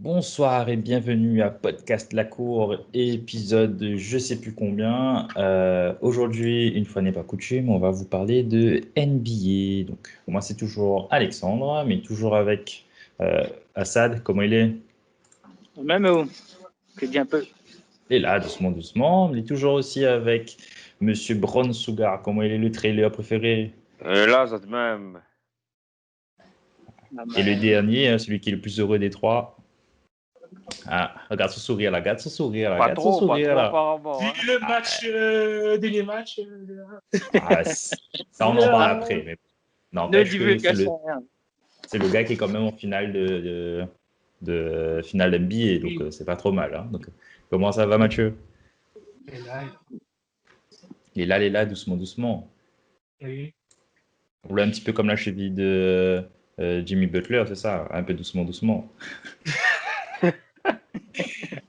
Bonsoir et bienvenue à Podcast La Cour, épisode je sais plus combien. Aujourd'hui, une fois n'est pas coutume, on va vous parler de NBA. Donc, moi c'est toujours Alexandre, mais toujours avec Assad, comment il est? Même que dit un peu. Et là, doucement, doucement. Il est toujours aussi avec Monsieur Bron Sugar, comment il est le trailer préféré? Là, ça de même. Et le dernier, celui qui est le plus heureux des trois. Ah, regarde ce sourire là, regarde ce sourire là, Pas regarde ce trop sourire là. apparemment. Hein. Le match, dernier match. Ah, ça, on en parle après. Mais Ne n'empêche que divulgation, rien. c'est le gars qui est quand même en finale de finale NBA, donc c'est pas trop mal. Hein. Donc, comment ça va, Mathieu? Il est là, doucement, doucement. Oui. On l'a un petit peu comme la cheville de Jimmy Butler, c'est ça? Un peu doucement, doucement.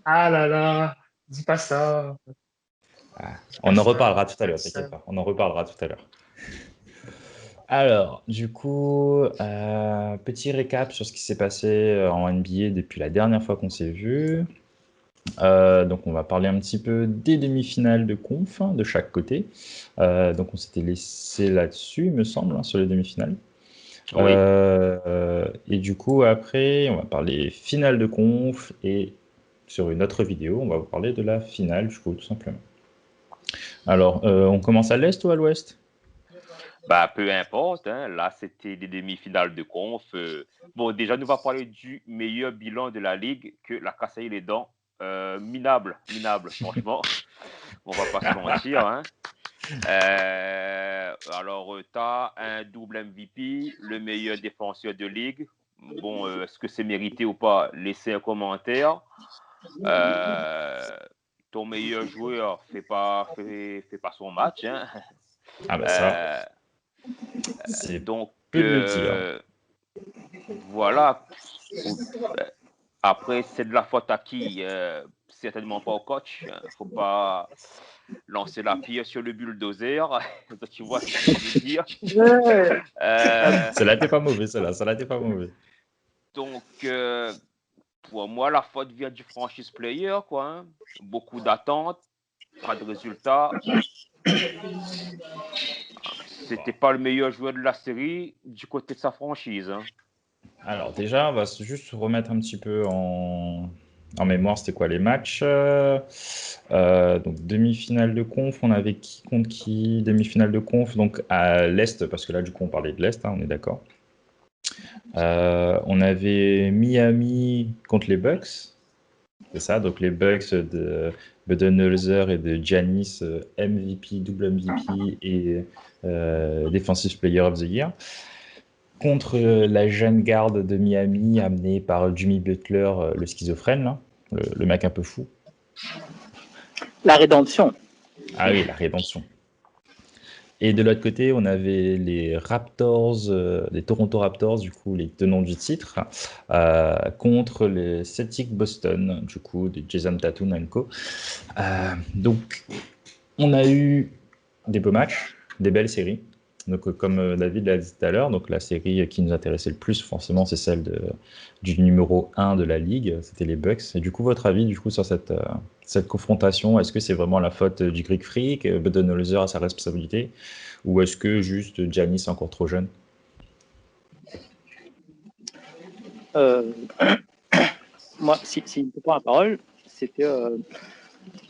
Ah là là, dis pas ça. Ah, on en reparlera tout à l'heure, t'inquiète pas. On en reparlera tout à l'heure. Alors, du coup, petit récap sur ce qui s'est passé en NBA depuis la dernière fois qu'on s'est vu. Donc, on va parler un petit peu des demi-finales de conf de chaque côté. Donc, on s'était laissé là-dessus, il me semble, sur les demi-finales. Oui. Et du coup, après, on va parler finale de conf et sur une autre vidéo, on va vous parler de la finale, du coup, tout simplement. Alors, on commence à l'est ou à l'ouest? Bah, peu importe. Hein. Là, c'était des demi-finales de conf. Bon, déjà, nous va parler du meilleur bilan de la ligue que la Cassaille les dents. Minable, franchement. On va pas se mentir. Hein. Alors, tu as un double MVP, le meilleur défenseur de ligue. Bon, est-ce que c'est mérité ou pas? Laissez un commentaire. Ton meilleur joueur fait pas son match. Hein. Ah bah ça, c'est Donc, peu de le dire. voilà. Après, c'est de la faute à qui? Certainement pas au coach. Faut pas lancer la pierre sur le bulldozer. Tu vois ce que je veux dire? Celle-là n'était pas mauvais, celle-là n'était pas mauvais. Donc, pour moi, la faute vient du franchise player, quoi. Hein. Beaucoup d'attentes, pas de résultats. C'était pas le meilleur joueur de la série du côté de sa franchise. Hein. Alors déjà, on va juste remettre un petit peu en mémoire, c'était quoi les matchs. Donc demi-finale de conf, on avait qui contre qui? Demi-finale de conf, donc à l'Est, parce que là du coup on parlait de l'Est, hein, on est d'accord. On avait Miami contre les Bucks, c'est ça, donc les Bucks de Budenholzer et de Giannis, MVP, double MVP et Defensive Player of the Year. Contre la jeune garde de Miami amenée par Jimmy Butler, le schizophrène, là, le mec un peu fou. La rédemption. Ah oui, la rédemption. Et de l'autre côté, on avait les Raptors, les Toronto Raptors, du coup, les tenants du titre, contre les Celtics Boston, du coup, de Jason Tatum et co. Donc, on a eu des beaux matchs, des belles séries. Donc, comme David l'a dit tout à l'heure, donc la série qui nous intéressait le plus, forcément, c'est celle du numéro 1 de la ligue, c'était les Bucks. Et du coup, votre avis du coup, sur cette confrontation, est-ce que c'est vraiment la faute du Greek Freak, Budenholzer a sa responsabilité, ou est-ce que juste Giannis est encore trop jeune? Moi, si je peux prendre la parole, c'était.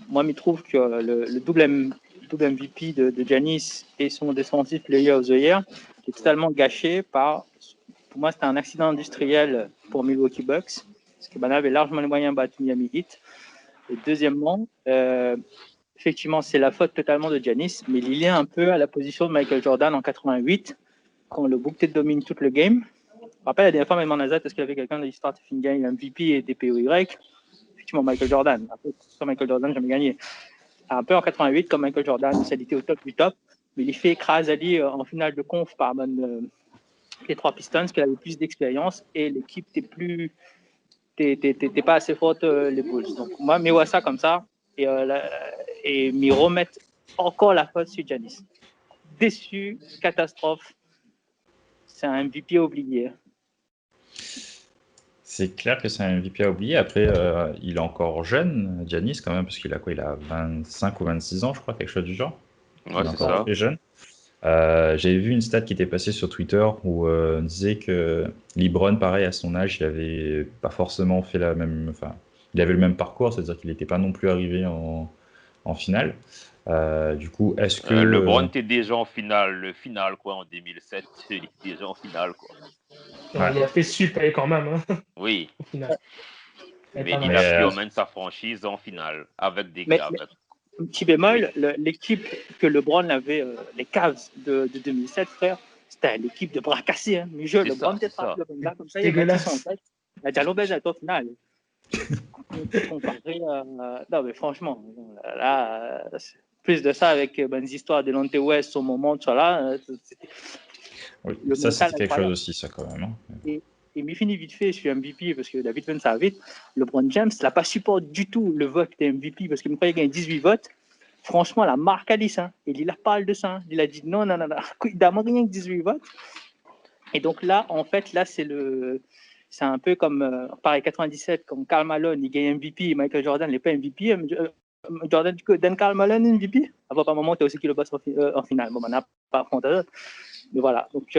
Moi, je trouve que le double MVP de Giannis et son Defensive Player of the Year est totalement gâché par. Pour moi, c'était un accident industriel pour Milwaukee Bucks, parce que Bana avait largement les moyens de battre Miami Heat. Et deuxièmement, effectivement, c'est la faute totalement de Giannis, mais il est un peu à la position de Michael Jordan en 88, quand le Bouquet domine tout le game. Je me rappelle la dernière fois, même en Azat, est-ce qu'il y avait quelqu'un de l'histoire de fin game MVP et DPOY? Effectivement, Michael Jordan. Un peu comme Michael Jordan, jamais gagné. Un peu en 88, comme Michael Jordan, ça était au top du top, mais il fait écraser Ali en finale de conf par les trois Pistons, qui avaient plus d'expérience, et l'équipe n'était plus. T'es pas assez forte, les Bulls. Donc, moi, je vois ça comme ça, et m'y remettre encore la faute sur Giannis. Déçu, catastrophe. C'est un MVP oublié. C'est clair que c'est un MVP à oublier. Après, il est encore jeune, Giannis, quand même, parce qu'il a quoi? Il a 25 ou 26 ans, je crois, quelque chose du genre. Il Ouais, est c'est encore ça. très jeune. J'avais vu une stat qui était passée sur Twitter où on disait que LeBron, pareil, à son âge, il avait pas forcément fait la même. Enfin, il avait le même parcours, c'est-à-dire qu'il n'était pas non plus arrivé en finale. Du coup, est-ce que. LeBron était déjà en finale, le final, quoi, en 2007. Il était déjà en finale, quoi. Ouais. Il a fait super quand même, hein, Oui, au final. mais Pas il mal. a Mais pu emmener sa franchise en finale avec des Mais avec... un petit bémol, Oui, l'équipe que LeBron avait, les Cavs de 2007, frère, c'était l'équipe de bras cassés. Hein. Mais c'est LeBron, ça, c'est peut-être pas ça. le bon gars comme ça, il a bâti son Dégueulasse. tête. Il a déjà l'obèse au final. Comparé à... Non, mais franchement, là, plus de ça avec des histoires de Lonte West au moment, tu vois, là, c'était oui, le ça, mental c'était quelque chose incroyable. aussi, ça, quand même. Hein. Et m'y finit vite fait, je suis MVP parce que David Venn ça vite. LeBron James n'a pas supporté du tout le vote des MVP parce qu'il me croyait qu'il y a 18 votes. Franchement, la marque a dit ça. Et il a parlé de ça. Hein. Il a dit non, non, non, non. Il n'a rien que 18 votes. Et donc là, en fait, là, c'est un peu comme, pareil, 97, comme Karl Malone, il gagne MVP, Michael Jordan n'est pas MVP. Jordan donne Karl Malone MVP. À un moment, tu as aussi qui le bosse en finale. Bon, on n'a pas affronté. Mais voilà. Donc,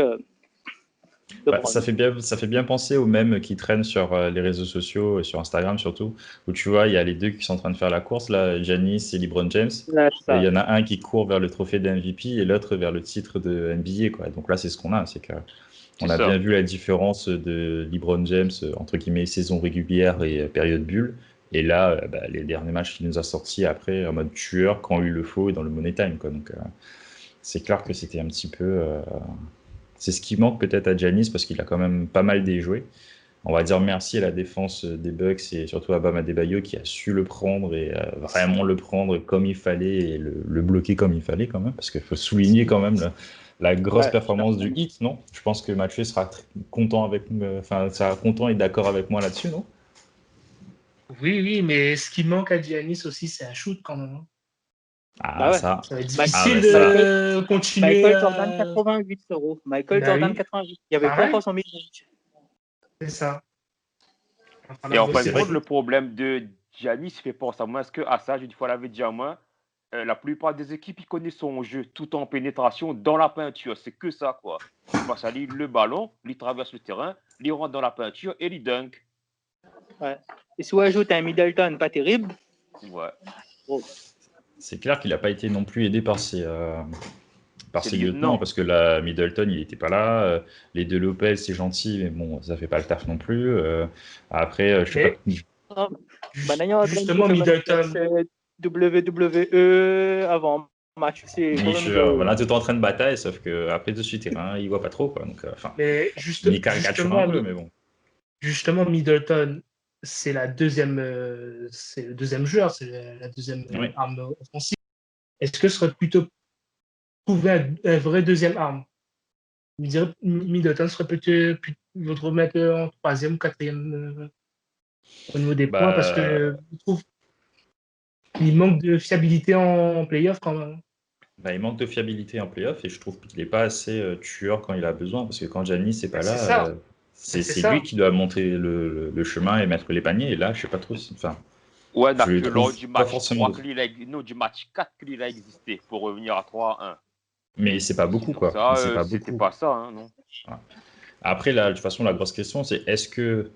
Bah, ça fait bien penser aux mêmes qui traînent sur les réseaux sociaux, et sur Instagram surtout, où tu vois, il y a les deux qui sont en train de faire la course, là, Giannis et LeBron James. là, Et il ça. y en a un qui court vers le trophée de MVP et l'autre vers le titre de NBA, quoi. Donc là, c'est ce qu'on a, c'est que C'est on a ça. bien vu la différence de LeBron James entre guillemets saison régulière et période bulle. Et là, bah, les derniers matchs qu'il nous a sortis après en mode tueur quand il le faut et dans le money time, quoi. Donc c'est clair que c'était un petit peu. C'est ce qui manque peut-être à Giannis parce qu'il a quand même pas mal déjoué. On va dire merci à la défense des Bucks et surtout à Bam Adebayo qui a su le prendre et vraiment le prendre comme il fallait et le bloquer comme il fallait quand même. Parce qu'il faut souligner quand même la grosse Ouais, performance du hit, non? Je pense que Mathieu sera content avec, enfin, sera content et d'accord avec moi là-dessus, non? Oui, oui, mais ce qui manque à Giannis aussi, c'est un shoot quand même, hein. bah Ah ouais. ça, Ça va être ah difficile ben ça, Michael, de continuer Michael Jordan à. 88 euros. Michael Bah Jordan oui, 88. Il n'y avait pas pareil, encore son mid-range. c'est ça. On Et a en fin c'est de bossé vrai compte, que dessus. le problème de Giannis fait penser à moi, est-ce que à ça, une fois l'avait dit à moi, la plupart des équipes, ils connaissent son jeu tout en pénétration dans la peinture. C'est que ça, quoi. Il passe à lui le ballon, il traverse le terrain, il rentre dans la peinture et il dunk. Ouais. Et si on ajoute un Middleton pas terrible, Ouais. oh, c'est clair qu'il n'a pas été non plus aidé par C'est ses lieutenants, lieutenant. parce que là, Middleton, il n'était pas là. Les deux Lopez, c'est gentil, mais bon, ça fait pas le taf non plus. Après, je sais pas. Mais oh. Bah, d'ailleurs, Glenn justement, fait Middleton, manifeste WWE avant match. C'est quand même de. On a tout en train de bataille, sauf que après dessus terrain, il voit pas trop, quoi. Donc, enfin, mais il caricature un justement, peu, mais bon. justement, Middleton, c'est le deuxième joueur, c'est la deuxième Oui. arme offensive. Est-ce que ce serait plutôt trouver un vrai deuxième arme? Je dirais Middleton serait peut-être votre remettre en troisième ou quatrième au niveau des points parce Bah, que je trouve qu'il manque de fiabilité en playoff quand même. bah, il manque de fiabilité en playoff et je trouve qu'il n'est pas assez tueur quand il a besoin, parce que quand Giannis n'est Ben, pas c'est là, ça, ben, c'est c'est lui ça. qui doit monter le chemin et mettre les paniers. Et là, je sais pas trop. Enfin, Ouais, n'a je le que lors trouve du pas match forcément. 3 non, du match 4 qu'il a existé pour revenir à 3-1. Mais c'est pas beaucoup, Sinon, quoi. Mais ça, c'est pas c'était beaucoup. pas ça, hein, non. Voilà. Après, là, de toute façon, la grosse question, c'est est-ce que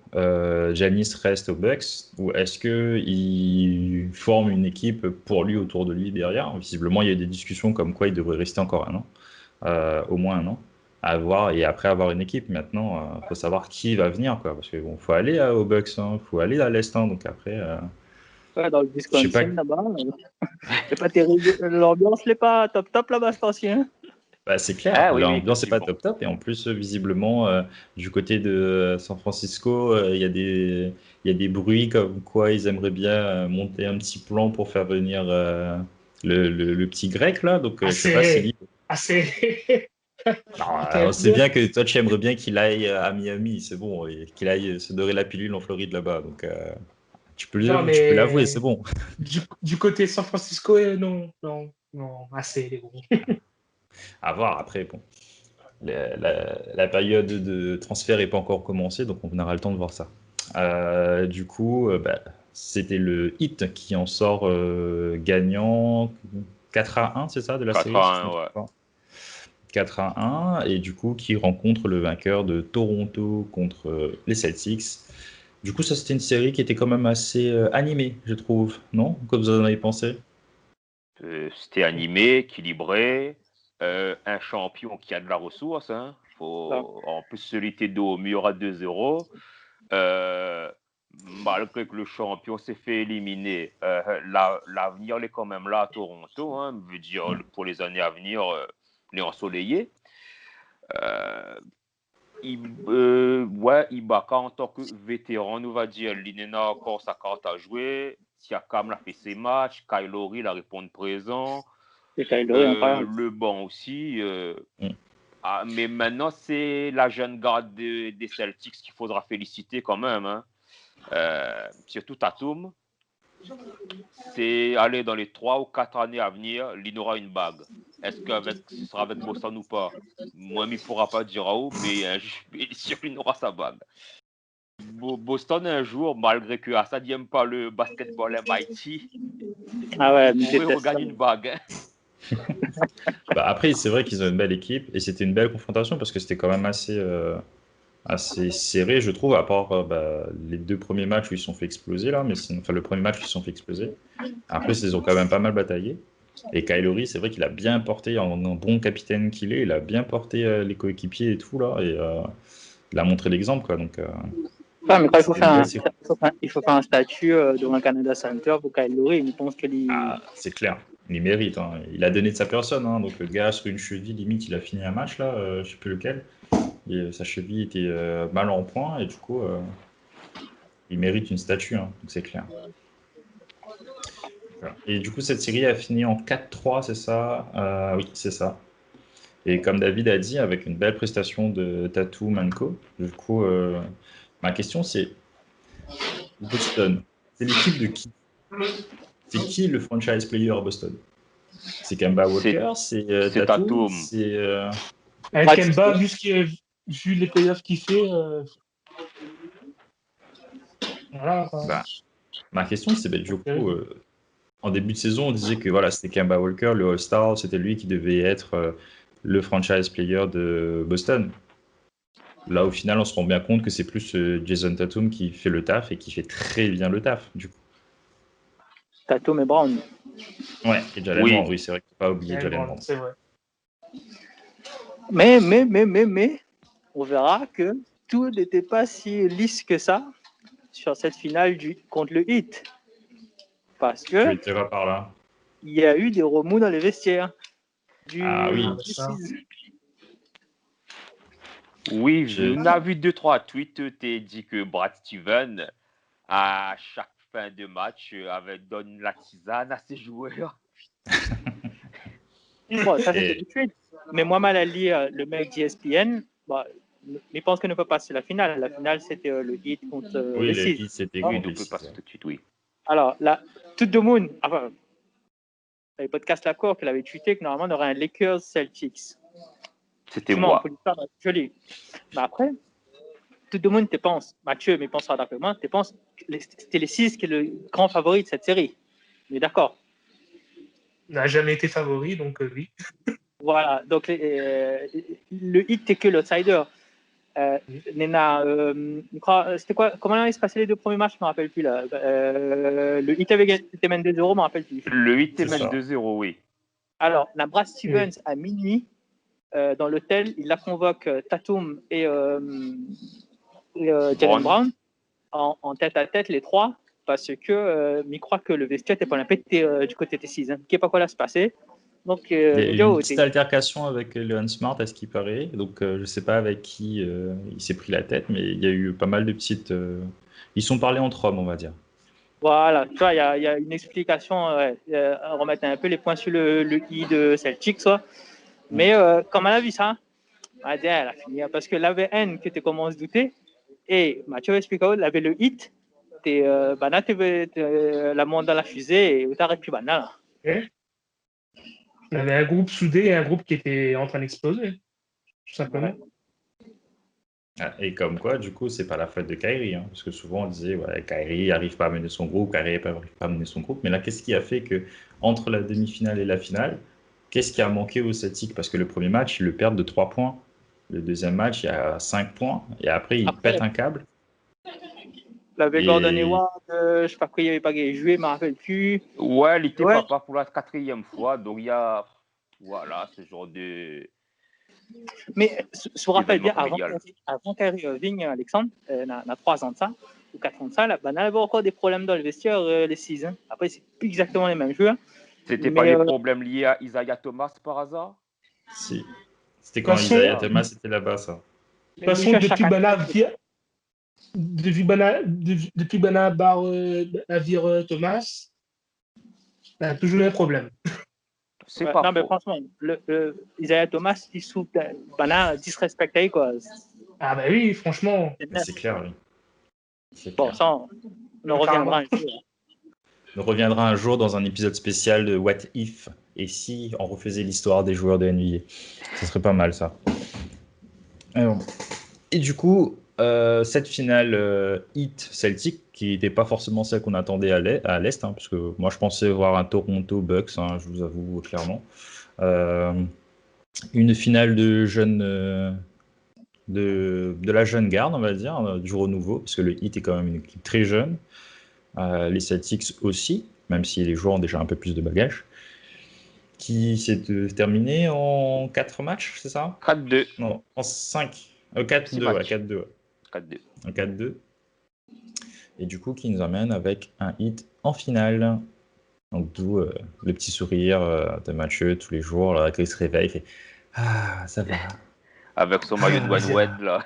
Giannis reste aux Bucks ou est-ce qu'il forme une équipe pour lui, autour de lui, derrière? Visiblement, il y a eu des discussions comme quoi il devrait rester encore un an, au moins un an, à avoir, et après avoir une équipe. Maintenant, il faut savoir qui va venir, quoi, parce qu'il bon, faut aller aux Bucks, il faut aller à l'Est, hein, donc après, Ouais, dans le je sais pas. Wisconsin là-bas. C'est pas terrible. L'ambiance n'est pas top top là-bas, c'est ancien. Bah, c'est clair, Ah oui, oui, l'ambiance n'est pas effectivement. top top et en plus visiblement du côté de San Francisco il y a des bruits comme quoi ils aimeraient bien monter un petit plan pour faire venir le petit grec là, donc je sais pas Assez, si assez. alors, on sait Intéressant. bien que toi tu aimerais bien qu'il aille à Miami, c'est bon, et qu'il aille se dorer la pilule en Floride là-bas, donc Non, tu peux l'avouer, c'est mais bon. du côté San Francisco, non, non, non, assez, les gros. À voir après, bon, la période de transfert n'est pas encore commencée, donc on aura le temps de voir ça. Du coup, c'était le Heat qui en sort gagnant 4-1, c'est ça, de la 4 série, si je à me 1, ouais. trompe pas. 4-1, et du coup, qui rencontre le vainqueur de Toronto contre les Celtics. Du coup, ça, c'était une série qui était quand même assez animée, je trouve, non? Comme vous en avez pensé? C'était animé, équilibré. Un champion qui a de la ressource. Hein. En plus, celui était dos au mur à 2-0. Malgré que le champion s'est fait éliminer, l'avenir il est quand même là à Toronto. Hein, veut dire, pour les années à venir, il est ensoleillé. Ibaka en tant que vétéran, on va dire, Linena a encore sa carte à jouer. Siakam l'a fait ses matchs. Kyle Lowry l'a répondu présent. Et Kyle Lowry, incroyable. Le banc aussi. Mm. Mais maintenant, c'est la jeune garde des Celtics qu'il faudra féliciter quand même. Hein. Surtout Tatum. C'est aller dans les 3 ou 4 années à venir, il aura une bague. Est-ce que ce sera avec Boston ou pas? Moi, il ne pourra pas dire à où, mais il est sûr qu'il aura sa bague. Boston, un jour, malgré que Assad n'aime pas le basketball MIT, pourrait regagner une bague. Hein. Après, c'est vrai qu'ils ont une belle équipe, et c'était une belle confrontation parce que c'était quand même assez serré, je trouve, à part les 2 premiers matchs où ils se sont fait exploser, là, mais le premier match où ils se sont fait exploser. Après, ils ont quand même pas mal bataillé. Et Kyle Lowry, c'est vrai qu'il a bien porté, en bon capitaine qu'il est, il a bien porté les coéquipiers et tout, là, et il a montré l'exemple, quoi. Donc, mais quand il faut faire un statut devant le Canada Center pour Kyle Lowry, je pense que c'est clair, il mérite. Hein. Il a donné de sa personne. Hein. Donc, le gars, sur une cheville, limite, il a fini un match, là, je sais plus lequel. Et sa cheville était mal en point, et du coup, il mérite une statue, hein. Donc c'est clair. Voilà. Et du coup, cette série a fini en 4-3, c'est ça? Oui, c'est ça. Et comme David a dit, avec une belle prestation de Tatum and Co. Du coup, ma question c'est Boston, c'est l'équipe de qui? C'est qui le franchise player à Boston? C'est Kemba Walker? C'est Tatum? C'est Kemba, vu les playoffs qu'il fait, voilà. Ma question c'est du coup, en début de saison, on disait que voilà, c'était Kemba Walker, le All-Star, c'était lui qui devait être le franchise player de Boston. Là, au final, on se rend bien compte que c'est plus Jason Tatum qui fait le taf et qui fait très bien le taf, du coup. Tatum et Brown. Ouais, et Jalen Brown, oui, c'est vrai qu'il ne faut pas oublier Jalen Brown. C'est vrai. Mais, on verra que tout n'était pas si lisse que ça sur cette finale contre le Heat. Parce que par là. Il y a eu des remous dans les vestiaires. Oui, on a vu 2-3 tweets, t'es dit que Brad Stevens, à chaque fin de match, donne la tisane à ses joueurs. Bon, ça c'était tout de suite. Mais moi, mal à lire le mec d'ESPN, il pense qu'on ne peut pas passer la finale. La finale, c'était le Heat contre les Six. Oui, le Heat, c'était oui, on peut passer tout de suite, oui. Alors, là, tout le monde, le podcast L'accord qu'il avait tweeté que normalement, on aurait un Lakers-Celtics. C'était moi. Joli. Mais après, tout le monde te pense, Mathieu, mais pensera d'accord avec moi, te pense que c'était les Six qui est le grand favori de cette série. On est d'accord? N'a jamais été favori, donc oui. Voilà, donc le Heat n'est que l'outsider. Nena, c'était quoi? Comment il se passait les 2 premiers matchs? Je ne me rappelle plus là. Le Heat était même 2-0, je ne me rappelle plus. Le Heat était même 2-0, oui. Alors, la Brad Stevens à minuit dans l'hôtel, il la convoque Tatum et Jalen Brown en tête à tête les 3 parce que il croit que le vestiaire n'était pas la pété du côté des 6. Qui ne sait pas quoi là se passer. Donc, il y a eu une petite altercation avec Leon Smart, à ce qui paraît. Donc, je ne sais pas avec qui il s'est pris la tête, mais il y a eu pas mal de petites. Ils sont parlés entre hommes, on va dire. Voilà, tu vois, il y a une explication. Remettre un peu les points sur le i de Celtics, soit. Mais comme on a vu ça, elle a fini. Parce que l'AVN qui était comment se douter, et Mathieu explique il avait le hit, tu la monte dans la fusée et tu arrêtes plus banal. Il y avait un groupe soudé et un groupe qui était en train d'exploser, tout simplement. Ah, et comme quoi, du coup, c'est pas la faute de Kyrie, hein, parce que souvent on disait, ouais, Kyrie n'arrive pas à mener son groupe, Kyrie n'arrive pas à mener son groupe. Mais là, qu'est-ce qui a fait que entre la demi-finale et la finale, qu'est-ce qui a manqué aux Celtics? Parce que le premier match, ils le perdent de 3 points. Le deuxième match, il y a 5 points. Et après, ils Après, pètent un câble. il avait Gordon Et Hayward, je sais pas quoi, il avait pas joué, je me rappelle plus. Ouais, il était Ouais, papa pour la 4e fois, donc il y a voilà ce genre de mais je me rappelle d'événement bien, familial. avant Kyrie Irving, Alexandre, il y a 3 ans de ça, ou 4 ans de ça, là, ben, on avait encore des problèmes dans le vestiaire, les 6. Après, c'est plus exactement les mêmes joueurs. C'était pas Mais les problèmes liés à Isaiah Thomas par hasard? si. C'était De quand toute façon, Isaiah Ah, Thomas était là-bas, ça. de toute façon, depuis Bana barre navire Thomas, il y a toujours un problème. c'est ouais, pas non, mais faux. franchement, Isaiah Thomas, il souffre d'un disrespecté, quoi. Ah bah oui, franchement, C'est Mais net. c'est clair, oui. C'est Bon, clair. ça, on en reviendra un jour. On reviendra un jour dans un épisode spécial de What If et si on refaisait l'histoire des joueurs de NBA. Ce serait pas mal, ça. Alors, et du coup, cette finale Heat Celtic, qui n'était pas forcément celle qu'on attendait à l'Est, hein, parce que moi je pensais voir un Toronto Bucks, hein, je vous avoue clairement. Une finale de jeunes, de la jeune garde, on va dire, du renouveau, parce que le Heat est quand même une équipe très jeune. Les Celtics aussi, même si les joueurs ont déjà un peu plus de bagages. Qui s'est terminé en 4 matchs, c'est ça? 4-2, Non, en 5. 4-2, ouais, matchs. 4-2. Ouais. 4-2. Un 4-2. Et du coup, qui nous amène avec un hit en finale. Donc, d'où le petit sourire de Mathieu tous les jours, là, quand il se réveille, il fait Ah, ça va. Avec son maillot de Dwayne c'est Wade, là.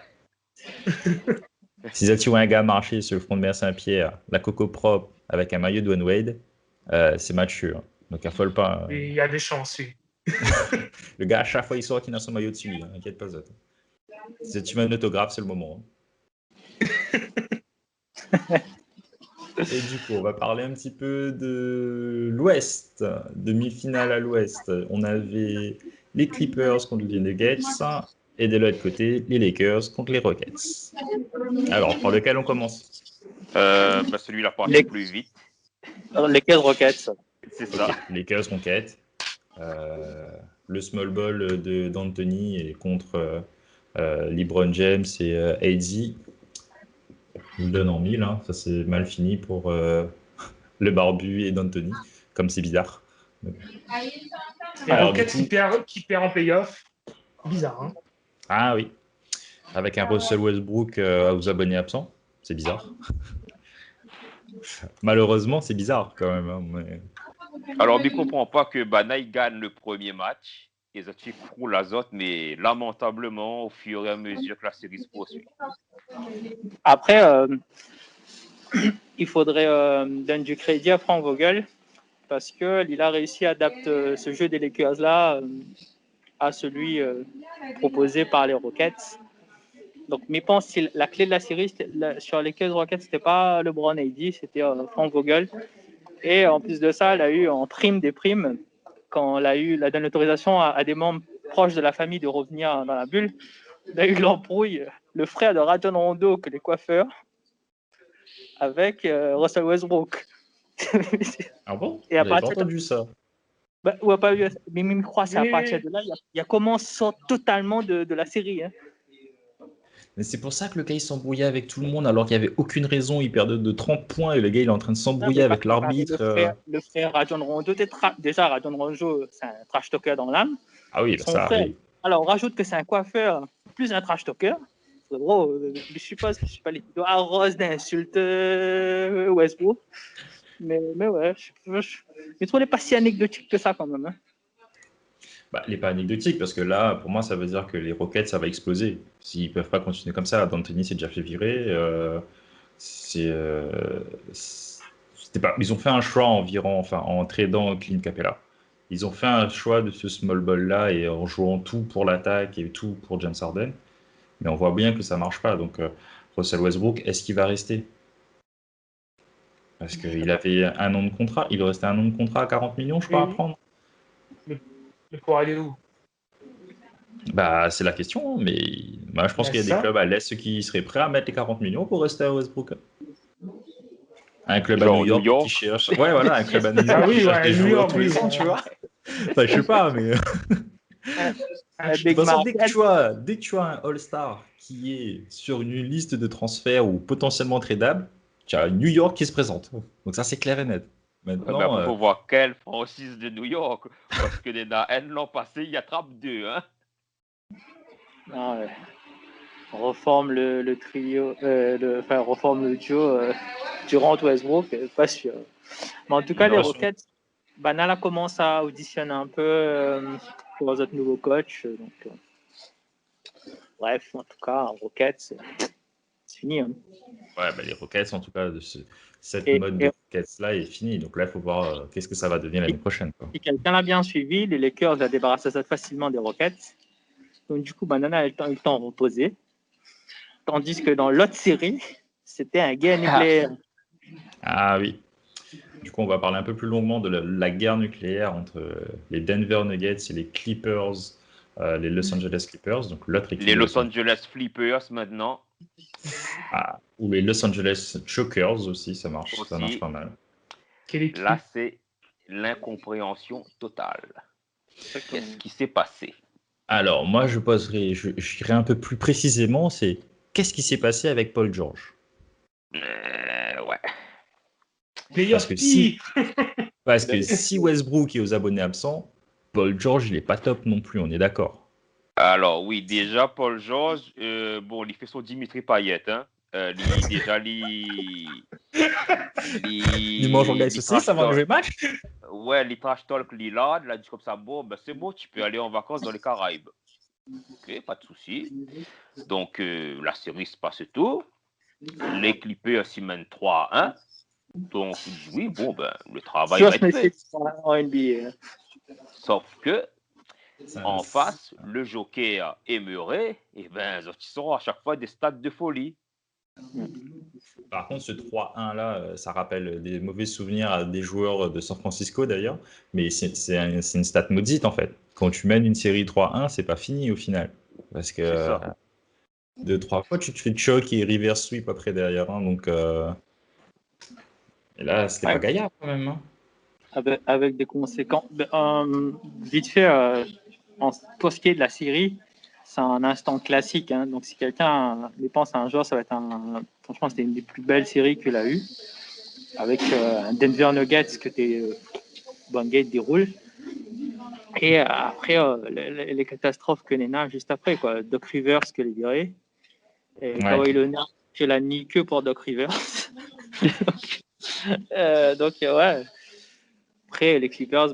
Si tu vois un gars marcher sur le front de mer Saint-Pierre, la coco propre, avec un maillot de Dwayne Wade, c'est Mathieu. Hein. Donc, affole pas. il y a des chances, oui. Le gars, à chaque fois, il sort qu'il a son maillot dessus, lui. Hein, inquiète pas, Zot. Si tu veux un autographe, c'est le moment. Hein. Et du coup, on va parler un petit peu de l'Ouest, demi-finale à l'Ouest. On avait les Clippers contre les Nuggets et de l'autre côté, les Lakers contre les Rockets. Alors, par lequel on commence? Bah, celui-là parti Les- plus vite. Les 15 Rockets. C'est ça. Ok, Lakers Rockets. Le small ball d'Anthony et contre LeBron James et AD. Il donne en 1000, hein. Ça c'est mal fini pour le barbu et d'Anthony, comme c'est bizarre. Les Alors, Rockets du coup- qui perd en playoff. Bizarre, hein. Ah oui, avec un Russell Westbrook à vous abonner absent, c'est bizarre. Malheureusement, c'est bizarre quand même. Hein, mais... Alors, on ne comprend pas que Banaï gagne le premier match. Et les autres filles frôlent la autres, mais lamentablement, au fur et à mesure que la série se poursuit. Après, il faudrait donner du crédit à Frank Vogel parce qu'il a réussi à adapter ce jeu des Lakers-là à celui proposé par les Rockets. Donc, mais je pense que la clé de la série sur les Lakers Rockets, c'était pas LeBron AD, c'était Frank Vogel. Et en plus de ça, il a eu en prime des primes, quand il a donné l'autorisation à des membres proches de la famille de revenir dans la bulle. Il a eu l'embrouille, le frère de Rajon Rondo, que les coiffeurs, avec Russell Westbrook. Ah bon? Et à J'avais pas partir de... entendu ça. Bah, ouais, pas eu, mais même crois c'est à partir de là, il y a comment sort totalement de la série. Hein. Mais c'est pour ça que le gars il s'embrouillait avec tout le monde alors qu'il n'y avait aucune raison. Il perdait de 30 points et le gars il est en train de s'embrouiller avec l'arbitre. Le frère Rajon Rondo, déjà Rajon Rondo, c'est un trash talker dans l'âme. Ah oui, Son ça frère, arrive. alors on rajoute que c'est un coiffeur plus un trash talker. Gros, je sais pas les vidéos arrosent d'insultes Westbrook. Mais ouais, je trouve les pas si anecdotiques que ça quand même. Hein. Bah, il n'est pas anecdotique parce que là, pour moi, ça veut dire que les Rockets, ça va exploser. S'ils peuvent pas continuer comme ça, D'Antoni s'est déjà fait virer. C'était pas... Ils ont fait un choix en tradant Clint Capella. Ils ont fait un choix de ce small ball-là et en jouant tout pour l'attaque et tout pour James Harden. Mais on voit bien que ça marche pas. Donc, Russell Westbrook, est-ce qu'il va rester? Parce qu'il avait un an de contrat. Il lui restait un an de contrat à 40 millions, je crois, à prendre. Mais pour aller où? Bah, c'est la question, mais moi, je pense Ben, qu'il y a des ça, clubs à l'Est qui seraient prêts à mettre les 40 millions pour rester à Westbrook. Un club à New Genre New York qui York. cherche. Ouais, voilà, un club à New ah York qui oui, cherche ouais, des New joueurs York, tous oui. les ans, tu vois. Enfin, je sais pas, mais Un, Ah, un de toute big façon, dès que market. tu as un All-Star qui est sur une liste de transferts ou potentiellement tradable, tu as New York qui se présente. Donc ça, c'est clair et net. Ben Maintenant, après, faut voir quelle franchise de New York. Parce que les Nahen l'an passé, il attrape 2. Hein. Non, on reforme le trio, enfin, on reforme le duo Durant Westbrook, pas sûr. Mais en tout cas, les non, Rockets, Banala commence à auditionner un peu pour les autres nouveaux coachs. Donc, bref, en tout cas, Rockets, c'est fini. Hein. ouais, bah, les Rockets, en tout cas, cette Et, mode de et Rockets-là est finie. Donc là, il faut voir qu'est-ce que ça va devenir l'année prochaine. Quoi. si quelqu'un l'a bien suivi, les Lakers la débarrassent assez facilement des Rockets. Donc, du coup, Banana a eu le temps de reposer. Tandis que dans l'autre série, c'était un gain nucléaire. Ah oui. Du coup, on va parler un peu plus longuement de la guerre nucléaire entre les Denver Nuggets et les Clippers, les Los Angeles Clippers, donc l'autre équipe Les de Los Los Angeles. Angeles Flippers maintenant Ah, ou les Los Angeles Chokers aussi, ça marche aussi. pas mal. quelle équipe? Là, c'est l'incompréhension totale. Qu'est-ce qui s'est passé? Alors, moi, j'irai un peu plus précisément, c'est qu'est-ce qui s'est passé avec Paul George? Ouais. Parce Playoff que P! si Westbrook est aux abonnés absents, Paul George, il est pas top non plus, on est d'accord. Alors, oui, déjà, Paul George, bon, il fait son Dimitri Payet. Hein. Déjà, Dimanche, on gagne les saucisse trash avant de talk. jouer match? Ouais, les trash talk Lillard, il a dit comme ça, bon, ben c'est bon, tu peux aller en vacances dans les Caraïbes. Ok, pas de souci. Donc, la série se passe tout. Les Clippers s'y mènent 3-1. Donc, tu dis, oui, bon, ben, le travail va être fait. En NBA. Sauf que, en face, le Joker et Murray, et ben, ils sont à chaque fois des stades de folie. Par contre, ce 3-1 là, ça rappelle des mauvais souvenirs à des joueurs de San Francisco d'ailleurs, mais c'est une stat maudite en fait. Quand tu mènes une série 3-1, c'est pas fini au final. Parce que C'est ça. 2-3 fois, tu te fais choc et reverse sweep après derrière. Hein, donc, et là, c'était pas gaillard quand même. Hein. Avec des conséquences. Vite fait, pour ce qui est de la série, c'est un instant classique. Hein. Donc, si quelqu'un pense à un joueur, ça va être franchement, c'était une des plus belles séries qu'il a eues. Avec un Denver Nuggets que Gate déroule. Et après, les catastrophes que Nena juste après, quoi. Doc Rivers que les viré. Et Kawhi Leonard qui l'a niqué pour Doc Rivers. donc, ouais. Après, les Clippers,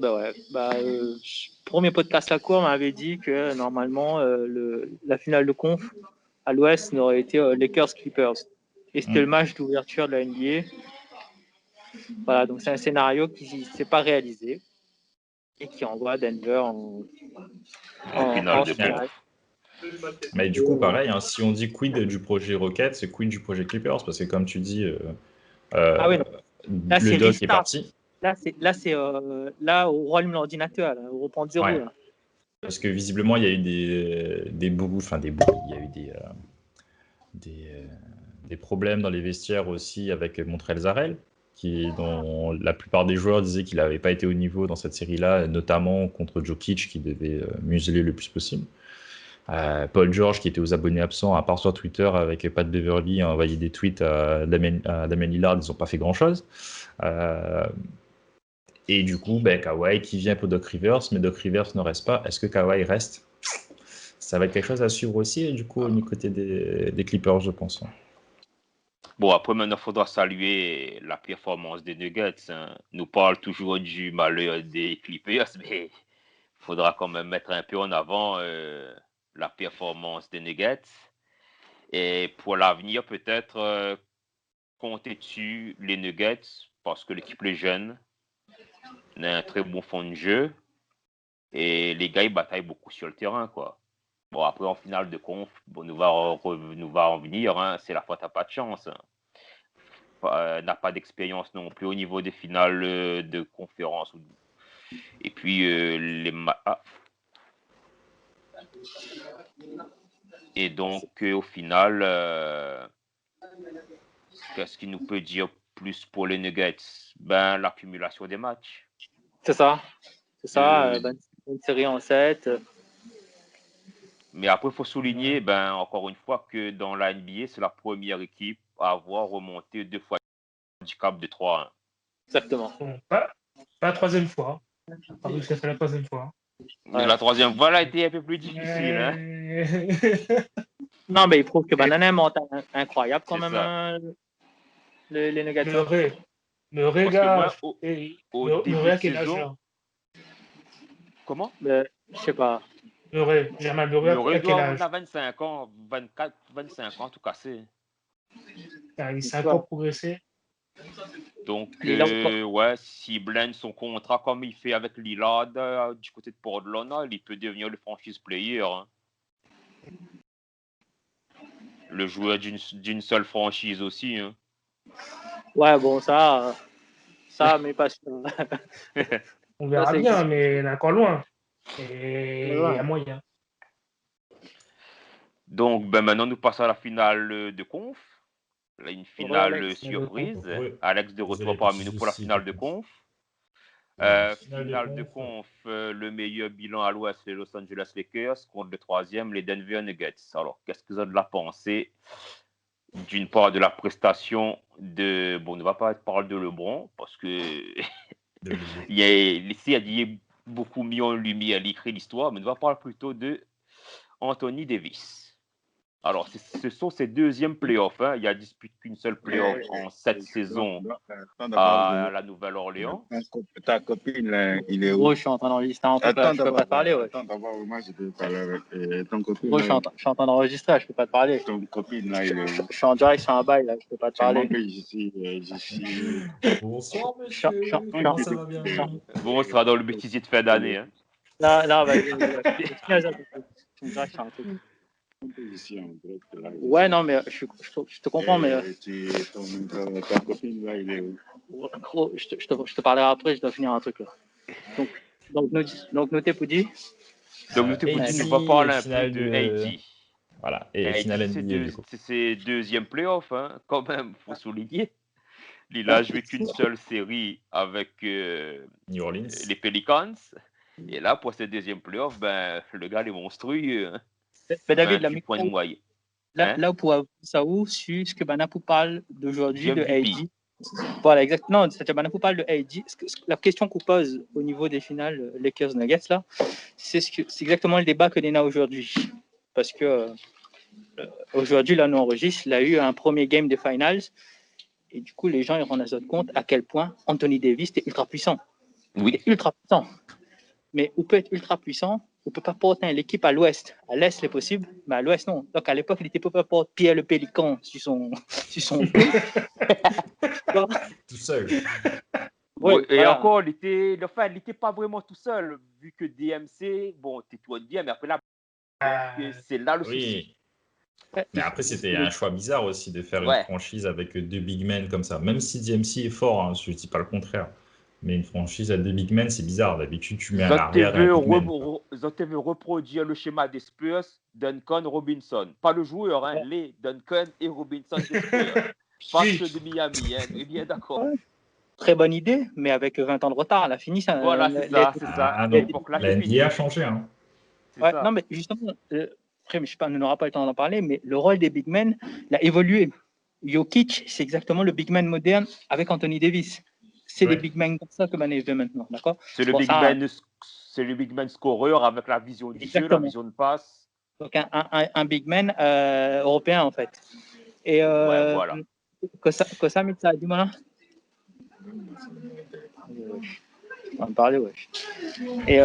premier podcast la cour m'avait dit que normalement, la finale de conf à l'Ouest n'aurait été Lakers-Clippers. Et c'était le match d'ouverture de la NBA. Voilà, donc c'est un scénario qui ne s'est pas réalisé et qui envoie Denver En finale de finale. conf. Mais du coup, pareil, hein, si on dit quid du projet Rocket, c'est quid du projet Clippers, parce que comme tu dis, ah oui, là, le doc est parti. Là, au roi de l'ordinateur, au reprend zéro. Ouais. Là. Parce que visiblement, il y a eu des bruits, il y a eu des problèmes dans les vestiaires aussi avec Montrezl dont la plupart des joueurs disaient qu'il n'avait pas été au niveau dans cette série-là, notamment contre Jokic qui devait museler le plus possible. Paul George qui était aux abonnés absents, à part sur Twitter avec Pat Beverly, a envoyé des tweets à Damien Lillard, ils n'ont pas fait grand-chose. Et du coup, Kawhi qui vient pour Doc Rivers, mais Doc Rivers ne reste pas. Est-ce que Kawhi reste? Ça va être quelque chose à suivre aussi, du coup, du côté des Clippers, je pense. Bon, après, maintenant, il faudra saluer la performance des Nuggets. Hein. Nous parle toujours du malheur des Clippers, mais il faudra quand même mettre un peu en avant la performance des Nuggets. Et pour l'avenir, peut-être compter dessus les Nuggets, parce que l'équipe est jeune, on a un très bon fond de jeu, et les gars, ils bataillent beaucoup sur le terrain, quoi. Bon, après, en finale de conf, bon, nous va en venir, hein, c'est la fois t'as pas de chance. Hein. N'a pas d'expérience non plus au niveau des finales de conférence. Et puis, Et donc, au final, qu'est-ce qu'il nous peut dire plus pour les Nuggets? Ben, l'accumulation des matchs. C'est ça. Une série en 7. Mais après, il faut souligner, ben, encore une fois, que dans la NBA, c'est la première équipe à avoir remonté 2 fois le handicap de 3-1. Exactement. Bon, pas la troisième fois. Pas réussi à faire la troisième fois. Mais la troisième fois, elle a été un peu plus difficile. Hein? Non, mais il prouve que Banana est mental incroyable quand C'est même, ça. les Nuggets. Murray, Parce que gars, moi, au début Murray de à quel âge saison. là? Comment? Je sais pas. Jamal Murray à Murray quel doit âge? avoir 25 ans, 24, 25 ans, tout cassé. Il s'est encore progressé. Donc, ouais, s'il blende son contrat comme il fait avec Lillard du côté de Portland, il peut devenir le franchise player. Hein. Le joueur d'une seule franchise aussi. Hein. Ouais, bon, ça mais pas sûr. On verra bien, mais il est encore loin. Et il y a moyen. Donc, ben maintenant, nous passons à la finale de conf. Là, une finale surprise. Alex de retour parmi nous pour la finale de conf. Finale de conf, le meilleur bilan à l'ouest, les Los Angeles Lakers, contre le troisième, les Denver Nuggets. Alors, qu'est-ce que vous avez de la pensée? D'une part, de la prestation de... Bon, on ne va pas parler de LeBron, parce que il a beaucoup mis en lumière, il écrit l'histoire, mais on va parler plutôt de Anthony Davis. Alors, ce sont ses deuxièmes playoffs. Hein. Il a disputé qu'une seule playoff en 7 saisons à la Nouvelle-Orléans. Ta copine, là, il est où? Je suis en train d'enregistrer. Je peux pas te parler. Ouais. Attends, d'abord, moi, je peux parler avec ton copine. Je suis en train d'enregistrer, je peux pas te parler. Ton copine, là, il est où? Je suis en direct sur un bail, là, je peux pas te parler. Bonsoir, monsieur. Comment ça va bien? Bon, on sera dans le bêtisier de fin d'année. Hein. Là, vas-y. Ouais, non, mais je te comprends, mais. Ta copine, là, il est où? Gros, je te parlerai après, je dois finir un truc là. Donc notez Poudi. Donc notez Poudi nous va parler un peu de AD. Voilà, et finale NBA. C'est ses deuxièmes playoffs, hein, quand même, faut souligner. Il a joué qu'une seule série avec New Orleans, les Pelicans. Et là, pour ses deuxièmes playoffs, ben, le gars est monstrueux. Hein. David, là où pour ça où sur ce que Banapou parle d'aujourd'hui de AD. Voilà, exactement. C'est Banapou parle de AD. La question qu'on pose au niveau des finales Lakers Nuggets là, c'est exactement le débat que l'on a aujourd'hui. Parce que aujourd'hui, là, nous enregistre, il a eu un premier game de finals. Et du coup, les gens ils rendent compte à quel point Anthony Davis est ultra puissant. Oui. Il est ultra puissant. Mais on peut être ultra puissant, on ne peut pas porter l'équipe à l'ouest. À l'est, c'est possible, mais à l'ouest, non. Donc à l'époque, il n'était pas porter Pierre le Pélican sur son tout seul. Ouais, et voilà. Encore, il n'était pas vraiment tout seul, vu que DMC, bon, t'es tout bien, mais après là, c'est là le souci. Mais après, c'était un choix bizarre aussi de faire une franchise avec 2 big men comme ça. Même si DMC est fort, hein, je ne dis pas le contraire. Mais une franchise à 2 big men, c'est bizarre. D'habitude, tu mets à l'arrière un big man. Ils veut reproduire le schéma des Spurs, Duncan, Robinson. Pas le joueur, hein, les Duncan et Robinson des Spurs. Pas ceux de Miami, hein, mais bien d'accord. Très bonne idée, mais avec 20 ans de retard, elle a fini ça. Voilà, c'est ça. Ah, non, la NBA a changé. Hein. Ouais, non, mais justement, après, on n'aura pas le temps d'en parler, mais le rôle des big men il a évolué. Jokic, c'est exactement le big man moderne avec Anthony Davis. C'est les big men comme ça que Mané veut maintenant, d'accord? C'est le big man scoreur avec la vision du jeu, la vision de passe. Donc un big man européen en fait. Et voilà. Kossam, ça a dit moi. On va en parler, ouais. Et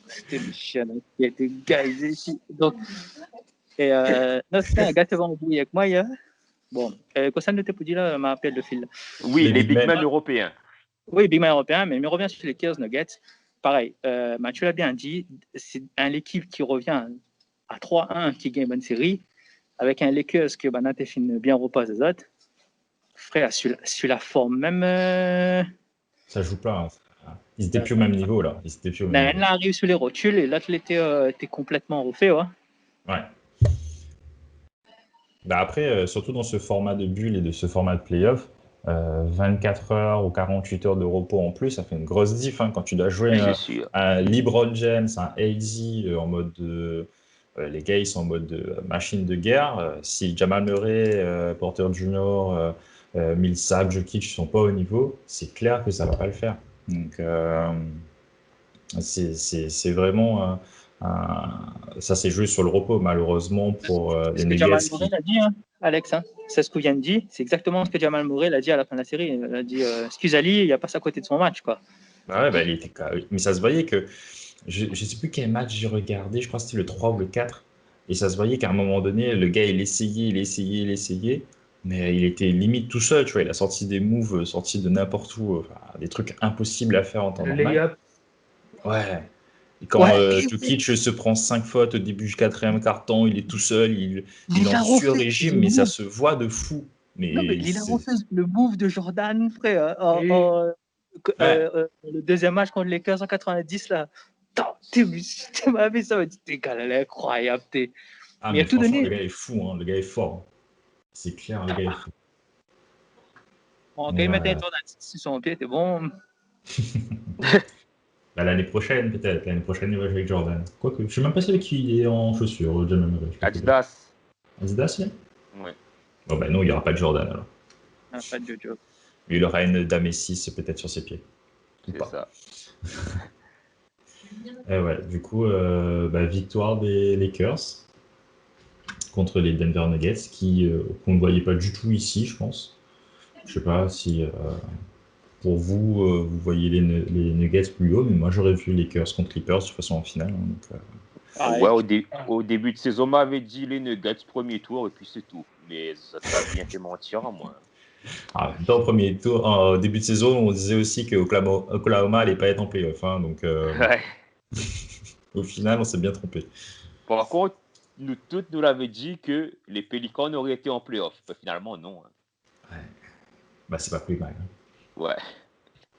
c'était le chien qui était gazé ici. Donc, non, c'était un gars qui va embrouiller avec moi hier. Bon, Kossam ne t'ai pas dit là, m'a appelé le fil. Oui, les big men européens. Oui, big man européen, mais revient sur les Lakers Nuggets. Pareil, Mathieu l'a bien dit, c'est l'équipe qui revient à 3-1 qui gagne une série, avec un Lakers que Banat finit bien repas des autres. Frère, sur la forme même. Ça joue pas. Hein. Ils étaient plus au même niveau, là. Ils étaient plus au même L'un niveau. arrive sur les rotules et l'autre était complètement refait. Ouais. Ouais. Bah après, surtout dans ce format de bulle et de ce format de playoff, 24 heures ou 48 heures de repos en plus, ça fait une grosse diff hein, quand tu dois jouer C'est sûr. un LeBron James, un AZ en mode les gars ils sont en mode machine de guerre. Si Jamal Murray, Porter Jr., Millsap, Jokic sont pas au niveau, c'est clair que ça va pas le faire. Donc c'est vraiment ça s'est joué sur le repos malheureusement pour les Ce que Jamal Nuggets Murray l'a dit, hein, Alex, hein, c'est ce que vient de dire. C'est exactement ce que Jamal Murray l'a dit à la fin de la série. Il a dit excuse Ali, il a passé à côté de son match. Quoi. Ah ouais, bah, il était mais ça se voyait que je sais plus quel match j'ai regardé, je crois que c'était le 3 ou le 4 et ça se voyait qu'à un moment donné le gars il essayait mais il était limite tout seul, tu vois, il a sorti des moves sortis de n'importe où, enfin, des trucs impossibles à faire en temps Le normal. layup. Ouais. Et quand Jokic se prend 5 fautes au début du 4e quart-temps, il est tout seul, il est en sur-régime, mais ça se voit de fou. Mais Non, mais il a refait le move de Jordan, frère. Oui. Le deuxième match contre les Lakers en 90, là. Tu m'as vu ça, t'es gars, elle est incroyable. Ah, Mais il a mais tout franchement, donné. le gars est fou, hein, le gars est fort. C'est clair, le gars est fou. Bon, quand Mais, il mettait Jordan sur son pied, c'était bon. Bah, l'année prochaine, peut-être. L'année prochaine, il va jouer avec Jordan. Quoique, je sais même pas si il est en chaussures, Jamal Murray. Adidas. Adidas, il est Ouais. Bon, bah non, il n'y aura pas de Jordan alors. Ah, pas de Jojo. Il aura une Dame 6 peut-être sur ses pieds. Ou C'est pas. ça. Et ouais, du coup, victoire des Lakers contre les Denver Nuggets qu'on ne voyait pas du tout ici, je pense. Je sais pas si pour vous, vous voyez les Nuggets plus haut, mais moi j'aurais vu les Lakers contre Clippers de toute façon en finale. Hein, donc, Ouais, au début de saison, on m'avait dit les Nuggets premier tour et puis c'est tout. Mais ça t'a bien fait mentir à moi. Dans le premier tour, au début de saison, on disait aussi que Oklahoma allait pas être en playoff. Hein, donc, Ouais. au final, on s'est bien trompé. Par contre, nous toutes nous l'avons dit que les Pélicans auraient été en playoff. Mais finalement, non. Ouais. Bah, c'est pas plus mal. Hein. Ouais.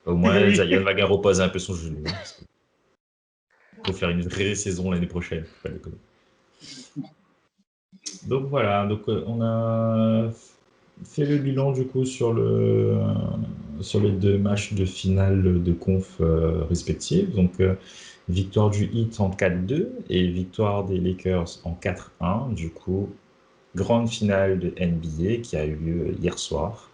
Au moins, Zion va reposer un peu son genou. Hein, pour faire une vraie saison l'année prochaine. Faut pas déconner. Donc voilà, donc on a fait le bilan du coup sur les 2 matchs de finale de conf respectifs. Donc victoire du Heat en 4-2 et victoire des Lakers en 4-1. Du coup, grande finale de NBA qui a eu lieu hier soir.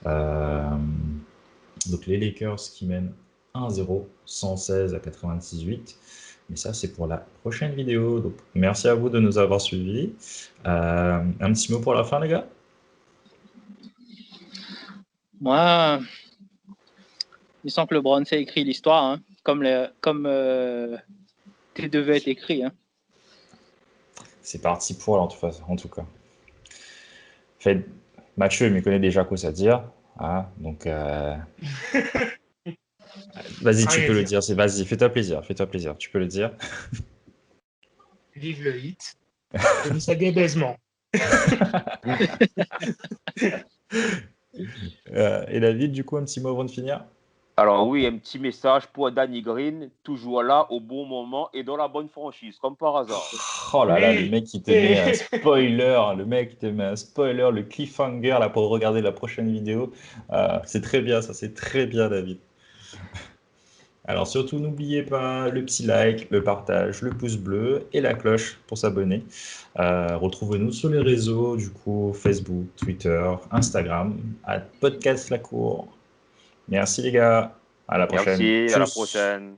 Donc les Lakers qui mènent 1-0, 116 à 98. Mais ça, c'est pour la prochaine vidéo. Donc, merci à vous de nous avoir suivis. Un petit mot pour la fin, les gars? Moi, il semble que LeBron s'est écrit l'histoire, hein, comme tu devais être écrit. Hein. C'est parti pour là, en tout cas. Mathieu, il me connaît déjà quoi ça dire. Hein, donc, vas-y, tu peux le dire. Vas-y, fais-toi plaisir. Tu peux le dire. Vive le hit. Je ça baisement. Et David, du coup, un petit mot avant de finir? Alors oui, un petit message pour Danny Green, toujours là au bon moment et dans la bonne franchise, comme par hasard. Oh là là, le mec qui te met un spoiler, le cliffhanger là pour regarder la prochaine vidéo. C'est très bien, ça, c'est très bien, David. Alors surtout, n'oubliez pas le petit like, le partage, le pouce bleu et la cloche pour s'abonner. Retrouvez-nous sur les réseaux, du coup, Facebook, Twitter, Instagram, @podcastlacour. Merci les gars, à la prochaine. Merci, à la Tchuss. prochaine.